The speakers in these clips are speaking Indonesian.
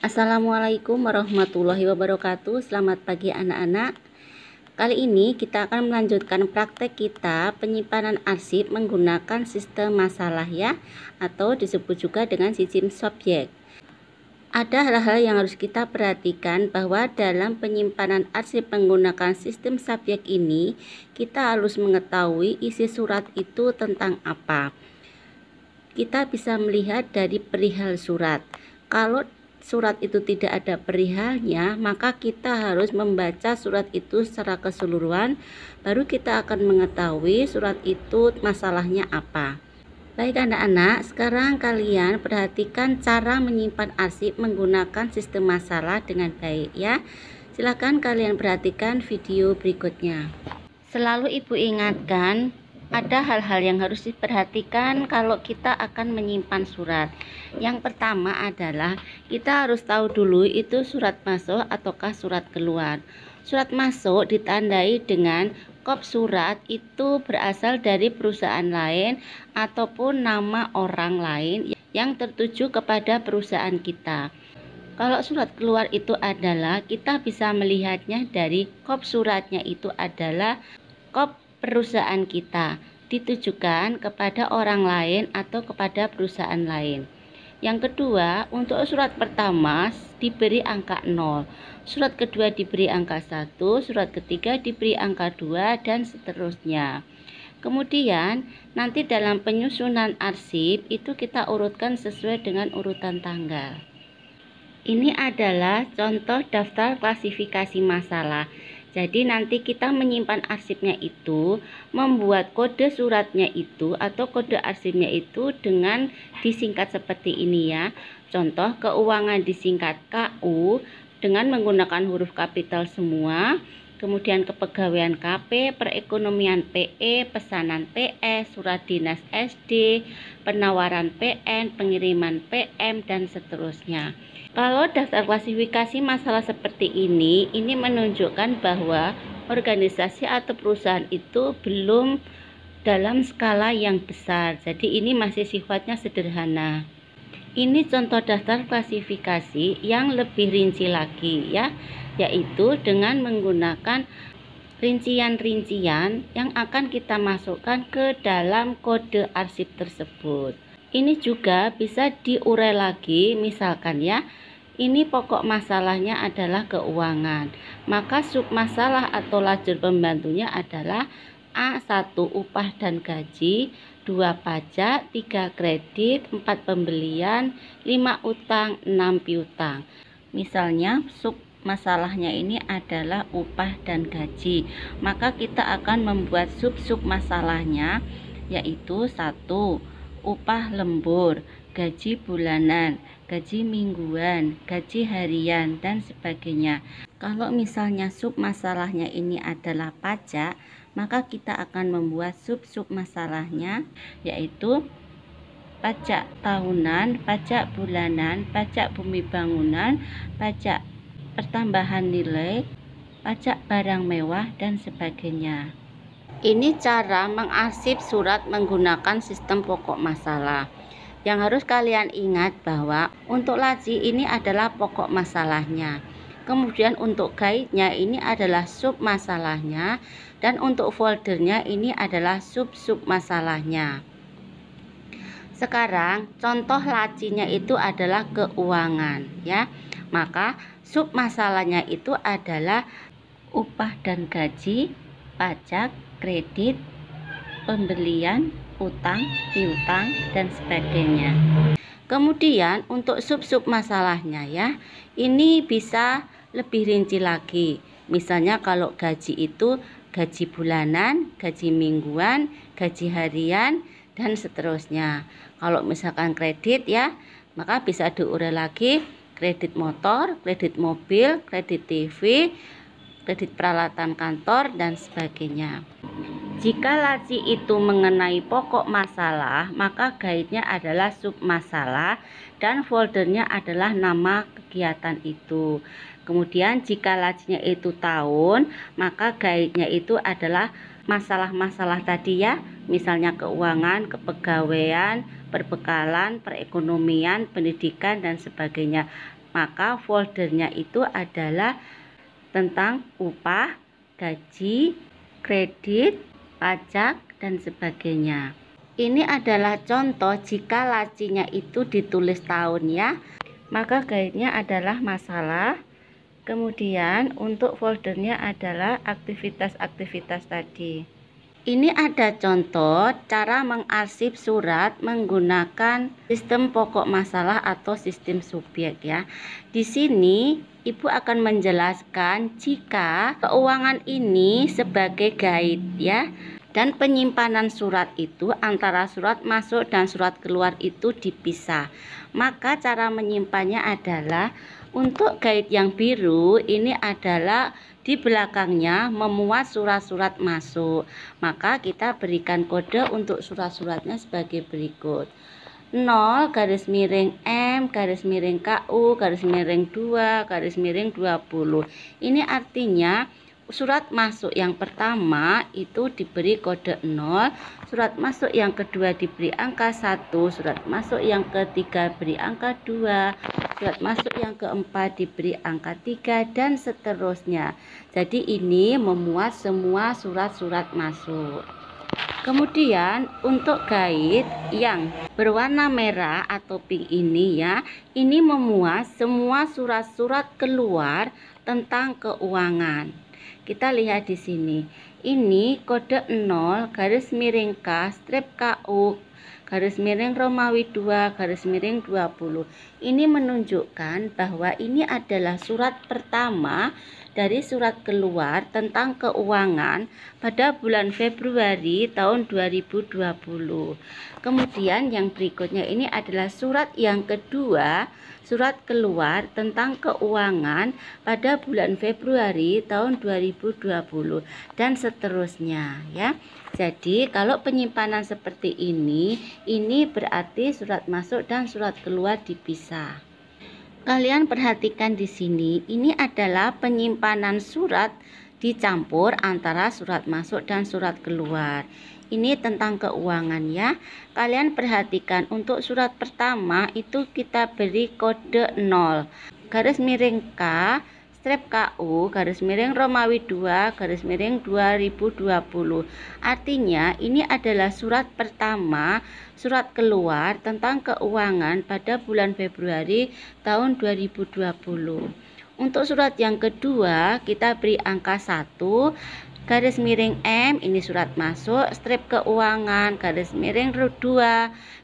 Assalamualaikum warahmatullahi wabarakatuh. Selamat pagi anak-anak. Kali ini kita akan melanjutkan praktek kita penyimpanan arsip menggunakan sistem masalah ya, atau disebut juga dengan sistem subjek. Ada hal-hal yang harus kita perhatikan bahwa dalam penyimpanan arsip menggunakan sistem subjek ini kita harus mengetahui isi surat itu tentang apa. Kita bisa melihat dari perihal surat. Kalau surat itu tidak ada perihalnya, maka kita harus membaca surat itu secara keseluruhan, baru kita akan mengetahui surat itu masalahnya apa. Baik anak-anak, sekarang kalian perhatikan cara menyimpan arsip menggunakan sistem masalah dengan baik ya. Silakan kalian perhatikan video berikutnya. Selalu ibu ingatkan, ada hal-hal yang harus diperhatikan kalau kita akan menyimpan surat. Yang pertama adalah kita harus tahu dulu itu surat masuk ataukah surat keluar. Surat masuk ditandai dengan kop surat itu berasal dari perusahaan lain ataupun nama orang lain yang tertuju kepada perusahaan kita. Kalau surat keluar itu adalah kita bisa melihatnya dari kop suratnya itu adalah kop perusahaan kita, ditujukan kepada orang lain atau kepada perusahaan lain. Yang kedua, untuk surat pertama diberi angka 0, surat kedua diberi angka 1, surat ketiga diberi angka 2, dan seterusnya. Kemudian nanti dalam penyusunan arsip itu kita urutkan sesuai dengan urutan tanggal. Ini adalah contoh daftar klasifikasi masalah. Jadi nanti kita menyimpan arsipnya itu, membuat kode suratnya itu atau kode arsipnya itu dengan disingkat seperti ini ya. Contoh keuangan disingkat KU dengan menggunakan huruf kapital semua. Kemudian kepegawaian KP, perekonomian PE, pesanan PS, surat dinas SD, penawaran PN, pengiriman PM, dan seterusnya. Kalau daftar klasifikasi masalah seperti ini menunjukkan bahwa organisasi atau perusahaan itu belum dalam skala yang besar. Jadi ini masih sifatnya sederhana. Ini contoh daftar klasifikasi yang lebih rinci lagi ya, yaitu dengan menggunakan rincian-rincian yang akan kita masukkan ke dalam kode arsip tersebut. Ini juga bisa diurai lagi, misalkan ya, ini pokok masalahnya adalah keuangan, maka submasalah atau lajur pembantunya adalah A1 upah dan gaji, 2 pajak, 3 kredit, 4 pembelian, 5 utang, 6 piutang. Misalnya submasalahnya ini adalah upah dan gaji, maka kita akan membuat sub masalahnya, yaitu 1. Upah lembur, gaji bulanan, gaji mingguan, gaji harian, dan sebagainya. Kalau misalnya sub masalahnya ini adalah pajak, maka kita akan membuat sub masalahnya, yaitu pajak tahunan, pajak bulanan, pajak bumi bangunan, pajak pertambahan nilai, pajak barang mewah, dan sebagainya. Ini cara mengarsip surat menggunakan sistem pokok masalah. Yang harus kalian ingat bahwa untuk laji ini adalah pokok masalahnya. Kemudian untuk guide-nya ini adalah sub masalahnya, dan untuk foldernya ini adalah sub masalahnya. Sekarang contoh lacinya itu adalah keuangan ya. Maka sub masalahnya itu adalah upah dan gaji, pajak, kredit, pembelian, utang, piutang, dan sebagainya. Kemudian untuk sub masalahnya ya, ini bisa lebih rinci lagi. Misalnya kalau gaji itu gaji bulanan, gaji mingguan, gaji harian, dan seterusnya. Kalau misalkan kredit ya, maka bisa diurai lagi kredit motor, kredit mobil, kredit TV, kredit peralatan kantor, dan sebagainya. Jika laci itu mengenai pokok masalah, maka guide-nya adalah sub masalah dan foldernya adalah nama kegiatan itu. Kemudian jika lacinya itu tahun, maka guide-nya itu adalah masalah-masalah tadi ya, misalnya keuangan, kepegawaian, perbekalan, perekonomian, pendidikan, dan sebagainya. maka foldernya itu adalah tentang upah, gaji, kredit, pajak, dan sebagainya. Ini adalah contoh jika lacinya itu ditulis tahun ya, maka guide-nya adalah masalah. Kemudian untuk foldernya adalah aktivitas-aktivitas tadi. Ini ada contoh cara mengarsip surat menggunakan sistem pokok masalah atau sistem subjek ya. Di sini Ibu akan menjelaskan jika keuangan ini sebagai guide ya. Dan penyimpanan surat itu antara surat masuk dan surat keluar itu dipisah. Maka cara menyimpannya adalah untuk guide yang biru ini adalah di belakangnya memuat surat-surat masuk. Maka kita berikan kode untuk surat-suratnya sebagai berikut. 0 garis miring M garis miring KU garis miring 2 garis miring 20. Ini artinya surat masuk yang pertama itu diberi kode 0, surat masuk yang kedua diberi angka 1, surat masuk yang ketiga beri angka 2, surat masuk yang keempat diberi angka 3, dan seterusnya. Jadi ini memuat semua surat-surat masuk. Kemudian untuk guide yang berwarna merah atau pink ini ya, ini memuat semua surat-surat keluar tentang keuangan. Kita lihat di sini. Ini kode 0 garis miring K strip KU garis miring Romawi 2 garis miring 20. Ini menunjukkan bahwa ini adalah surat pertama dari surat keluar tentang keuangan pada bulan Februari tahun 2020. Kemudian yang berikutnya ini adalah surat yang kedua, surat keluar tentang keuangan pada bulan Februari tahun 2020 dan seterusnya ya. Jadi kalau penyimpanan seperti ini berarti surat masuk dan surat keluar dipisah. Kalian perhatikan di sini, ini adalah penyimpanan surat dicampur antara surat masuk dan surat keluar. Ini tentang keuangan ya. Kalian perhatikan untuk surat pertama itu kita beri kode 0 garis miring K strip KU garis miring Romawi 2 garis miring 2020. Artinya ini adalah surat pertama, surat keluar tentang keuangan pada bulan Februari tahun 2020. Untuk surat yang kedua kita beri angka 1 garis miring M, ini surat masuk, strip keuangan garis miring 2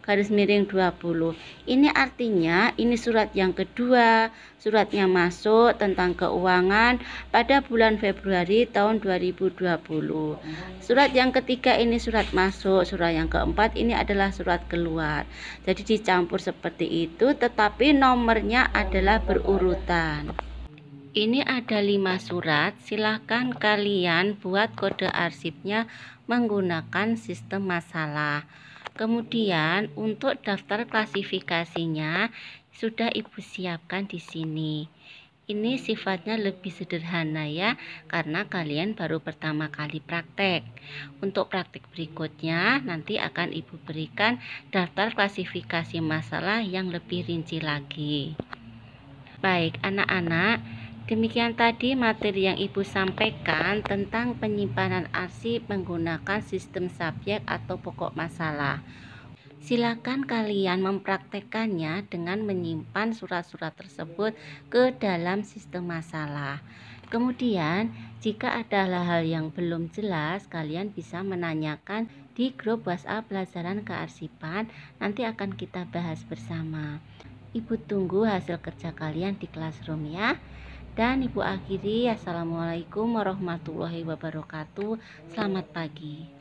garis miring 20. Ini artinya ini surat yang kedua, suratnya masuk tentang keuangan pada bulan Februari tahun 2020. Surat yang ketiga ini surat masuk, surat yang keempat ini adalah surat keluar. Jadi dicampur seperti itu, tetapi nomornya adalah berurutan. Ini ada 5 surat, silahkan kalian buat kode arsipnya menggunakan sistem masalah. Kemudian untuk daftar klasifikasinya sudah Ibu siapkan di sini. Ini sifatnya lebih sederhana ya, karena kalian baru pertama kali praktek. Untuk praktek berikutnya nanti akan Ibu berikan daftar klasifikasi masalah yang lebih rinci lagi. Baik anak-anak, demikian tadi materi yang Ibu sampaikan tentang penyimpanan arsip menggunakan sistem subjek atau pokok masalah. Silakan kalian mempraktekkannya dengan menyimpan surat-surat tersebut ke dalam sistem masalah. Kemudian, jika ada hal-hal yang belum jelas, kalian bisa menanyakan di grup WhatsApp pelajaran kearsipan. Nanti akan kita bahas bersama. Ibu tunggu hasil kerja kalian di classroom ya. Dan Ibu akhiri, assalamualaikum warahmatullahi wabarakatuh. Selamat pagi.